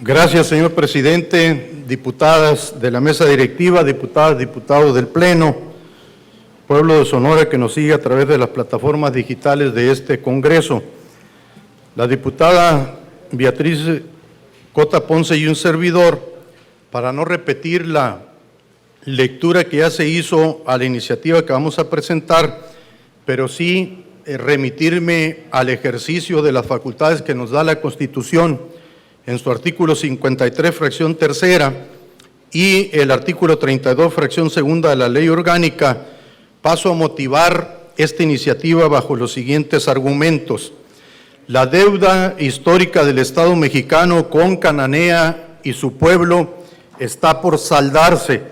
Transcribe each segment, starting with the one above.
Gracias, señor presidente, diputadas de la mesa directiva, diputadas, diputados del Pleno, pueblo de Sonora que nos sigue a través de las plataformas digitales de este Congreso. La diputada Beatriz Cota Ponce y un servidor, para no repetir la lectura que ya se hizo a la iniciativa que vamos a presentar, pero sí remitirme al ejercicio de las facultades que nos da la Constitución en su artículo 53, fracción tercera, y el artículo 32, fracción segunda de la Ley Orgánica, paso a motivar esta iniciativa bajo los siguientes argumentos. La deuda histórica del Estado mexicano con Cananea y su pueblo está por saldarse.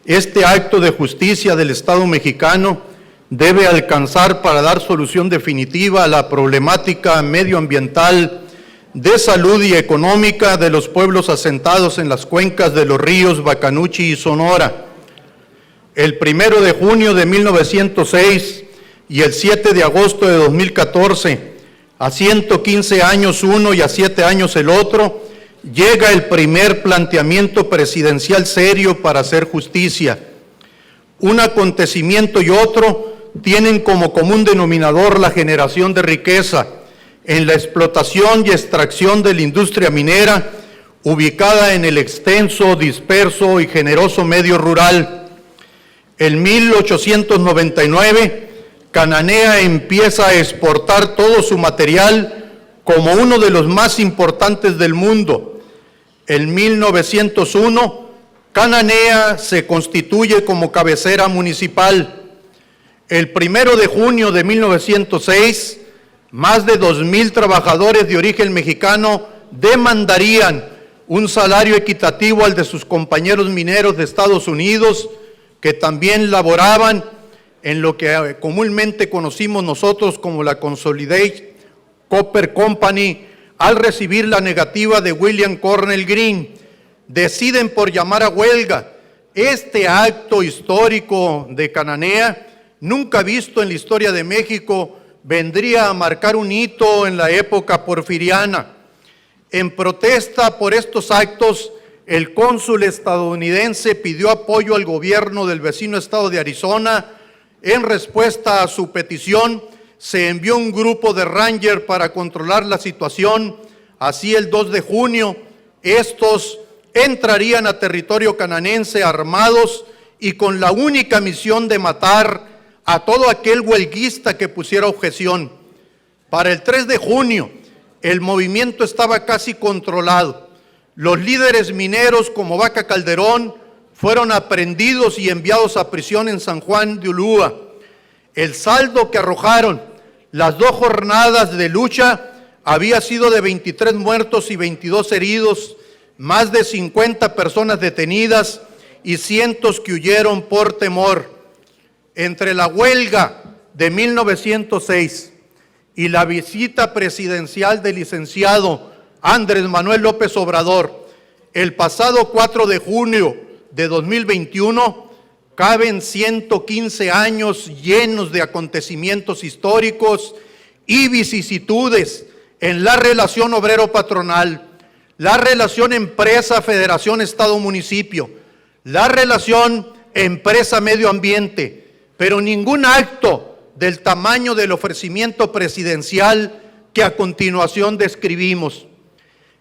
Este acto de justicia del Estado mexicano debe alcanzar para dar solución definitiva a la problemática medioambiental, de salud y económica de los pueblos asentados en las cuencas de los ríos Bacanuchi y Sonora. El 1 de junio de 1906 y el 7 de agosto de 2014, a 115 años uno y a 7 años el otro, llega el primer planteamiento presidencial serio para hacer justicia. Un acontecimiento y otro tienen como común denominador la generación de riqueza en la explotación y extracción de la industria minera, ubicada en el extenso, disperso y generoso medio rural. En 1899, Cananea empieza a exportar todo su material como uno de los más importantes del mundo. En 1901, Cananea se constituye como cabecera municipal. El 1 de junio de 1906, más de 2,000 trabajadores de origen mexicano demandarían un salario equitativo al de sus compañeros mineros de Estados Unidos, que también laboraban en lo que comúnmente conocimos nosotros como la Consolidated Copper Company. Al recibir la negativa de William Cornell Green, deciden por llamar a huelga. Este acto histórico de Cananea, nunca visto en la historia de México, vendría a marcar un hito en la época porfiriana. En protesta por estos actos, el cónsul estadounidense pidió apoyo al gobierno del vecino estado de Arizona. En respuesta a su petición, se envió un grupo de Ranger para controlar la situación. Así, el 2 de junio, estos entrarían a territorio cananense armados y con la única misión de matar a todo aquel huelguista que pusiera objeción. Para el 3 de junio, el movimiento estaba casi controlado. Los líderes mineros como Vaca Calderón fueron aprehendidos y enviados a prisión en San Juan de Ulúa. El saldo que arrojaron las 2 jornadas de lucha había sido de 23 muertos y 22 heridos, más de 50 personas detenidas y cientos que huyeron por temor. Entre la huelga de 1906 y la visita presidencial del licenciado Andrés Manuel López Obrador, el pasado 4 de junio de 2021, caben 115 años llenos de acontecimientos históricos y vicisitudes en la relación obrero-patronal, la relación empresa-federación Estado-municipio, la relación empresa-medio ambiente, pero ningún acto del tamaño del ofrecimiento presidencial que a continuación describimos.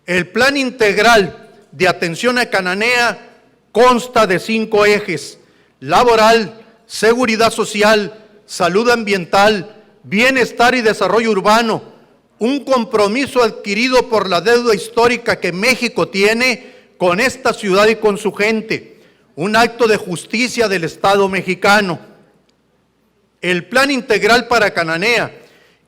El plan integral de atención a Cananea consta de 5 ejes: laboral, seguridad social, salud ambiental, bienestar y desarrollo urbano, un compromiso adquirido por la deuda histórica que México tiene con esta ciudad y con su gente, un acto de justicia del Estado mexicano. El plan integral para Cananea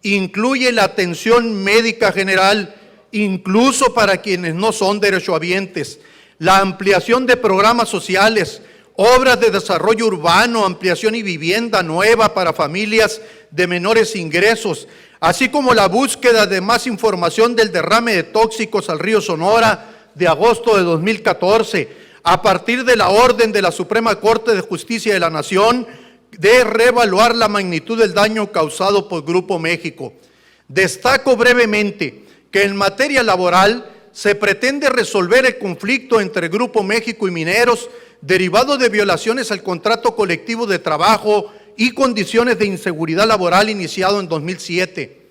incluye la atención médica general, incluso para quienes no son derechohabientes, la ampliación de programas sociales, obras de desarrollo urbano, ampliación y vivienda nueva para familias de menores ingresos, así como la búsqueda de más información del derrame de tóxicos al río Sonora de agosto de 2014, a partir de la orden de la Suprema Corte de Justicia de la Nación de reevaluar la magnitud del daño causado por Grupo México. Destaco brevemente que en materia laboral se pretende resolver el conflicto entre Grupo México y mineros derivado de violaciones al contrato colectivo de trabajo y condiciones de inseguridad laboral iniciado en 2007.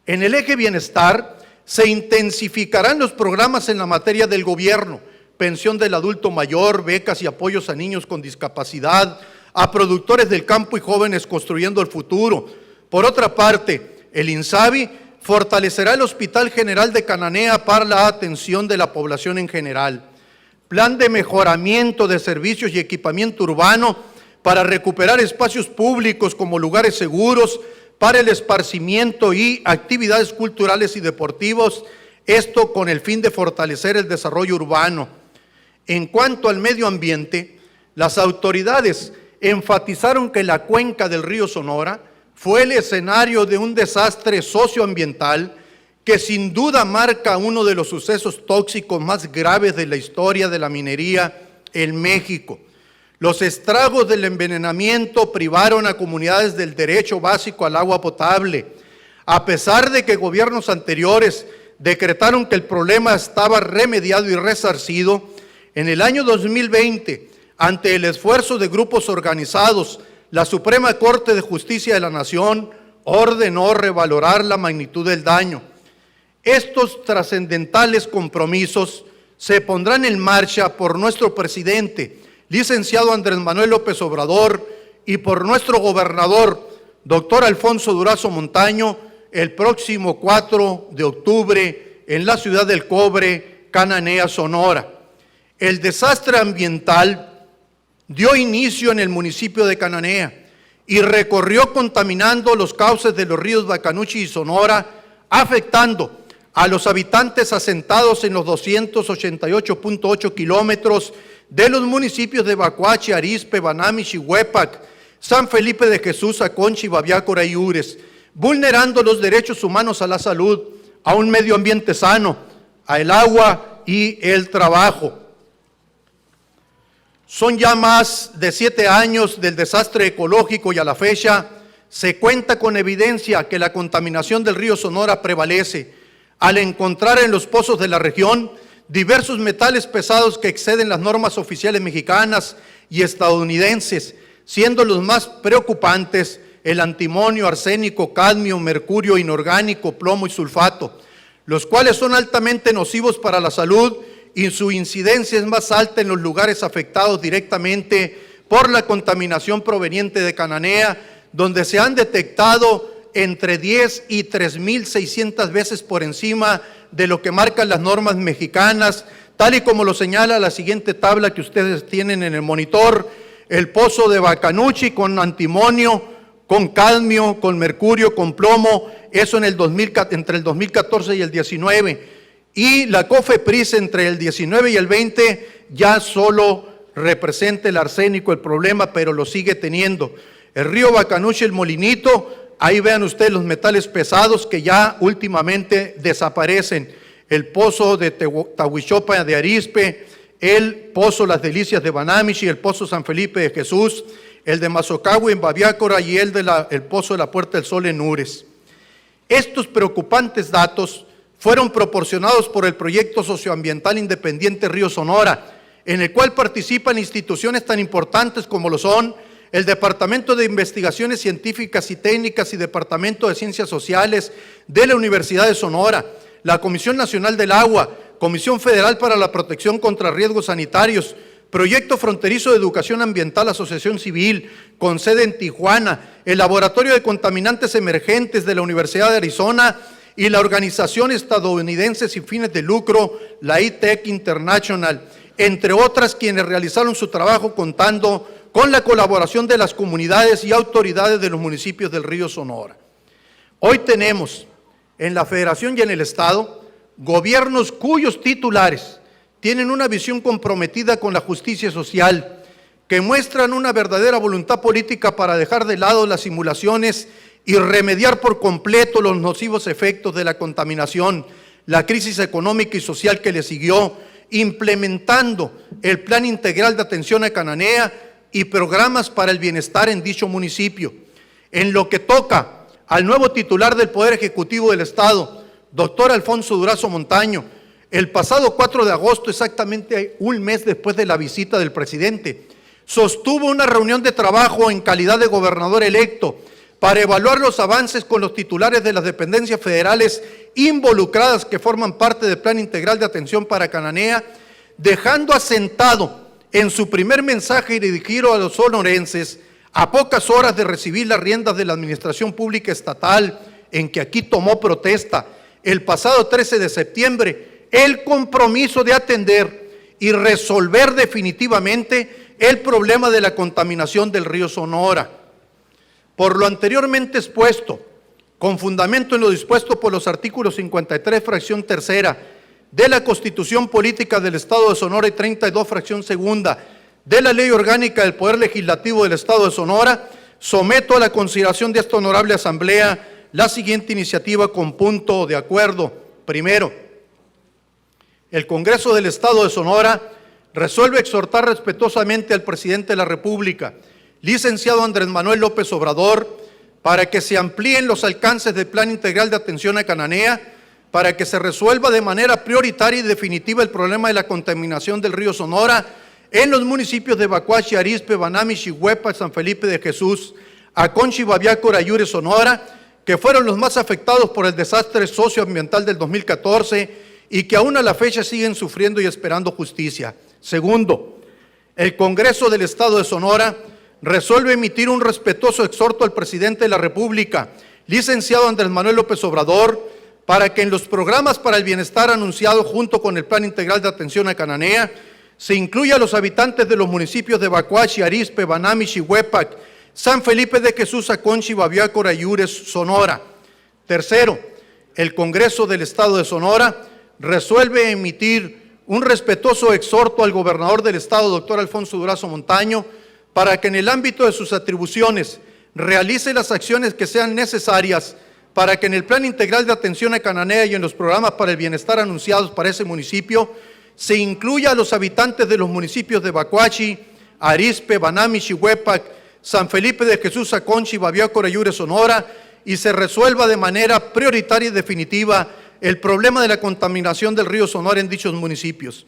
En el eje bienestar se intensificarán los programas en la materia del gobierno: pensión del adulto mayor, becas y apoyos a niños con discapacidad, a productores del campo y jóvenes construyendo el futuro. Por otra parte, el INSABI fortalecerá el Hospital General de Cananea para la atención de la población en general. Plan de mejoramiento de servicios y equipamiento urbano para recuperar espacios públicos como lugares seguros para el esparcimiento y actividades culturales y deportivos, esto con el fin de fortalecer el desarrollo urbano. En cuanto al medio ambiente, las autoridades enfatizaron que la cuenca del río Sonora fue el escenario de un desastre socioambiental que sin duda marca uno de los sucesos tóxicos más graves de la historia de la minería en México. Los estragos del envenenamiento privaron a comunidades del derecho básico al agua potable. A pesar de que gobiernos anteriores decretaron que el problema estaba remediado y resarcido, en el año 2020, ante el esfuerzo de grupos organizados, la Suprema Corte de Justicia de la Nación ordenó revalorar la magnitud del daño. Estos trascendentales compromisos se pondrán en marcha por nuestro presidente, licenciado Andrés Manuel López Obrador, y por nuestro gobernador, doctor Alfonso Durazo Montaño, el próximo 4 de octubre en la ciudad del Cobre, Cananea, Sonora. El desastre ambiental dio inicio en el municipio de Cananea y recorrió contaminando los cauces de los ríos Bacanuchi y Sonora, afectando a los habitantes asentados en los 288.8 kilómetros de los municipios de Bacuachi, Arizpe, Banami, Xihuepac, San Felipe de Jesús, Aconchi, Babiácora y Ures, vulnerando los derechos humanos a la salud, a un medio ambiente sano, al agua y el trabajo. Son ya más de 7 años del desastre ecológico y a la fecha se cuenta con evidencia que la contaminación del río Sonora prevalece, al encontrar en los pozos de la región diversos metales pesados que exceden las normas oficiales mexicanas y estadounidenses, siendo los más preocupantes el antimonio, arsénico, cadmio, mercurio inorgánico, plomo y sulfato, los cuales son altamente nocivos para la salud y su incidencia es más alta en los lugares afectados directamente por la contaminación proveniente de Cananea, donde se han detectado entre 10 y 3.600 veces por encima de lo que marcan las normas mexicanas, tal y como lo señala la siguiente tabla que ustedes tienen en el monitor: el pozo de Bacanuchi con antimonio, con cadmio, con mercurio, con plomo, eso entre el 2014 y el 19, y la COFEPRIS entre el 19 y el 20 ya solo representa el arsénico el problema, pero lo sigue teniendo. El río Bacanuchi, el Molinito, ahí vean ustedes los metales pesados que ya últimamente desaparecen. El pozo de Tahuichopa de Arizpe, el pozo Las Delicias de Banamichi, el pozo San Felipe de Jesús, el de Mazocagua en Babiácora y el pozo de la Puerta del Sol en Ures. Estos preocupantes datos fueron proporcionados por el proyecto socioambiental independiente Río Sonora, en el cual participan instituciones tan importantes como lo son el Departamento de Investigaciones Científicas y Técnicas y Departamento de Ciencias Sociales de la Universidad de Sonora, la Comisión Nacional del Agua, Comisión Federal para la Protección contra Riesgos Sanitarios, Proyecto Fronterizo de Educación Ambiental, Asociación Civil, con sede en Tijuana, el Laboratorio de Contaminantes Emergentes de la Universidad de Arizona y la organización estadounidense sin fines de lucro, la ITEC International, entre otras, quienes realizaron su trabajo contando con la colaboración de las comunidades y autoridades de los municipios del río Sonora. Hoy tenemos en la Federación y en el Estado gobiernos cuyos titulares tienen una visión comprometida con la justicia social, que muestran una verdadera voluntad política para dejar de lado las simulaciones y remediar por completo los nocivos efectos de la contaminación, la crisis económica y social que le siguió, implementando el Plan Integral de Atención a Cananea y programas para el bienestar en dicho municipio. En lo que toca al nuevo titular del Poder Ejecutivo del Estado, doctor Alfonso Durazo Montaño, el pasado 4 de agosto, exactamente un mes después de la visita del presidente, sostuvo una reunión de trabajo en calidad de gobernador electo para evaluar los avances con los titulares de las dependencias federales involucradas que forman parte del Plan Integral de Atención para Cananea, dejando asentado en su primer mensaje dirigido a los sonorenses, a pocas horas de recibir las riendas de la Administración Pública Estatal, en que aquí tomó protesta el pasado 13 de septiembre, el compromiso de atender y resolver definitivamente el problema de la contaminación del río Sonora. Por lo anteriormente expuesto, con fundamento en lo dispuesto por los artículos 53, fracción tercera, de la Constitución Política del Estado de Sonora y 32, fracción segunda, de la Ley Orgánica del Poder Legislativo del Estado de Sonora, someto a la consideración de esta honorable Asamblea la siguiente iniciativa con punto de acuerdo. Primero, el Congreso del Estado de Sonora resuelve exhortar respetuosamente al presidente de la República, licenciado Andrés Manuel López Obrador, para que se amplíen los alcances del Plan Integral de Atención a Cananea, para que se resuelva de manera prioritaria y definitiva el problema de la contaminación del río Sonora en los municipios de Bacuachi, Arizpe, Banami, Xihuepa, San Felipe de Jesús, Aconchi, Babiácora, Ayure, Sonora, que fueron los más afectados por el desastre socioambiental del 2014 y que aún a la fecha siguen sufriendo y esperando justicia. Segundo, el Congreso del Estado de Sonora resuelve emitir un respetuoso exhorto al presidente de la República, licenciado Andrés Manuel López Obrador, para que en los programas para el bienestar anunciados junto con el Plan Integral de Atención a Cananea se incluya a los habitantes de los municipios de Bacuachi, Arizpe, Banami, Xihuepac, San Felipe de Jesús, Aconchi, Babiácora, Ayures, Sonora. Tercero, el Congreso del Estado de Sonora resuelve emitir un respetuoso exhorto al gobernador del Estado, doctor Alfonso Durazo Montaño, para que en el ámbito de sus atribuciones realice las acciones que sean necesarias para que en el Plan Integral de Atención a Cananea y en los programas para el bienestar anunciados para ese municipio se incluya a los habitantes de los municipios de Bacuachi, Arizpe, Banami, Xihuepac, San Felipe de Jesús, Aconchi, Babiácora, Ayure, Sonora, y se resuelva de manera prioritaria y definitiva el problema de la contaminación del río Sonora en dichos municipios.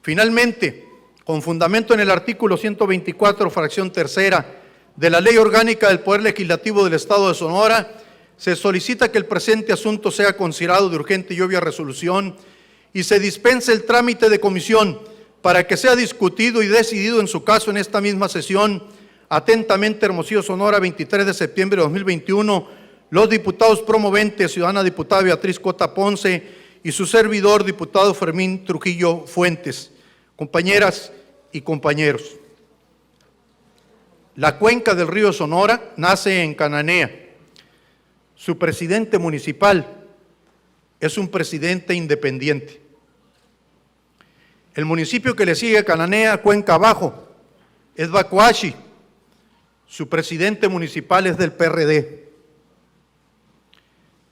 Finalmente, con fundamento en el artículo 124, fracción tercera, de la Ley Orgánica del Poder Legislativo del Estado de Sonora, se solicita que el presente asunto sea considerado de urgente y obvia resolución y se dispense el trámite de comisión para que sea discutido y decidido en su caso en esta misma sesión. Atentamente, Hermosillo, Sonora, 23 de septiembre de 2021, los diputados promoventes, ciudadana diputada Beatriz Cota Ponce y su servidor, diputado Fermín Trujillo Fuentes. Compañeras y compañeros, la cuenca del río Sonora nace en Cananea. Su presidente municipal es un presidente independiente. El municipio que le sigue a Cananea, cuenca abajo, es Bacuachi. Su presidente municipal es del PRD.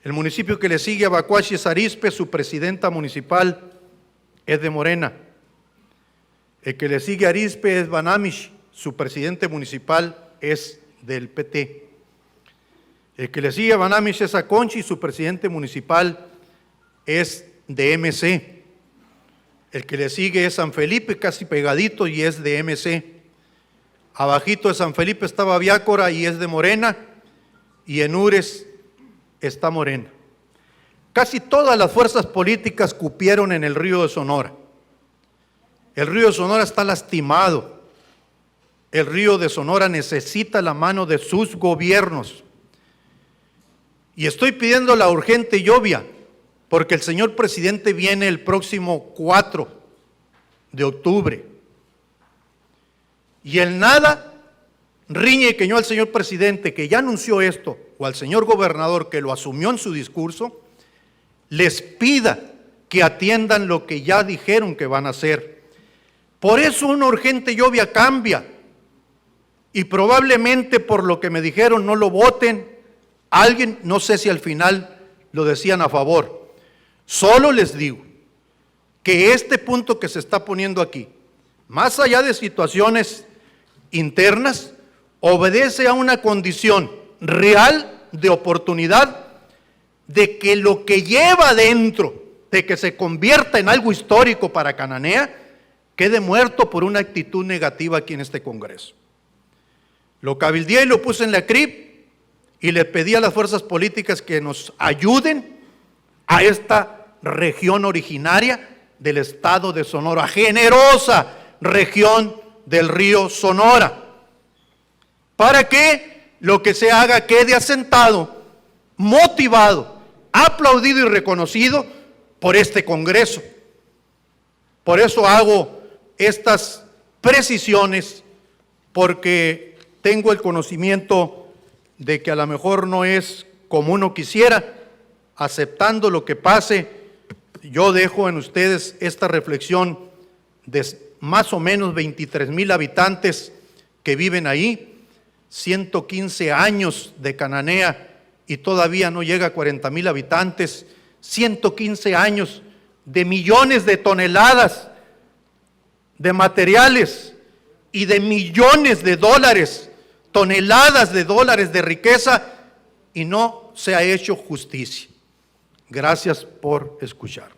El municipio que le sigue a Bacuachi es Arizpe, su presidenta municipal es de Morena. El que le sigue a Arizpe es Banamish, su presidente municipal es del PT. El que le sigue a Banamish es Aconchi, su presidente municipal es de MC. El que le sigue es San Felipe, casi pegadito, y es de MC. Abajito de San Felipe está Babiácora y es de Morena, y en Ures está Morena. Casi todas las fuerzas políticas cupieron en el río de Sonora. El río de Sonora está lastimado. El río de Sonora necesita la mano de sus gobiernos. Y estoy pidiendo la urgente y obvia, porque el señor presidente viene el próximo 4 de octubre. Y el nada riñe y queñó al señor presidente, que ya anunció esto, o al señor gobernador, que lo asumió en su discurso, les pida que atiendan lo que ya dijeron que van a hacer. Por eso una urgente y obvia cambia. Y probablemente por lo que me dijeron no lo voten. Alguien, no sé si al final lo decían a favor. Solo les digo que este punto que se está poniendo aquí, más allá de situaciones internas, obedece a una condición real de oportunidad de que lo que lleva adentro de que se convierta en algo histórico para Cananea, quede muerto por una actitud negativa aquí en este Congreso. Lo cabildeé y lo puse en la CRIP y le pedí a las fuerzas políticas que nos ayuden a esta región originaria del estado de Sonora, generosa región del río Sonora, para que lo que se haga quede asentado, motivado, aplaudido y reconocido por este Congreso. Por eso hago estas precisiones, porque tengo el conocimiento de que a lo mejor no es como uno quisiera. Aceptando lo que pase, yo dejo en ustedes esta reflexión de más o menos 23,000 habitantes que viven ahí, 115 años de Cananea y todavía no llega a 40,000 habitantes, 115 años de millones de toneladas de materiales y de millones de dólares, toneladas de dólares de riqueza, y no se ha hecho justicia. Gracias por escuchar.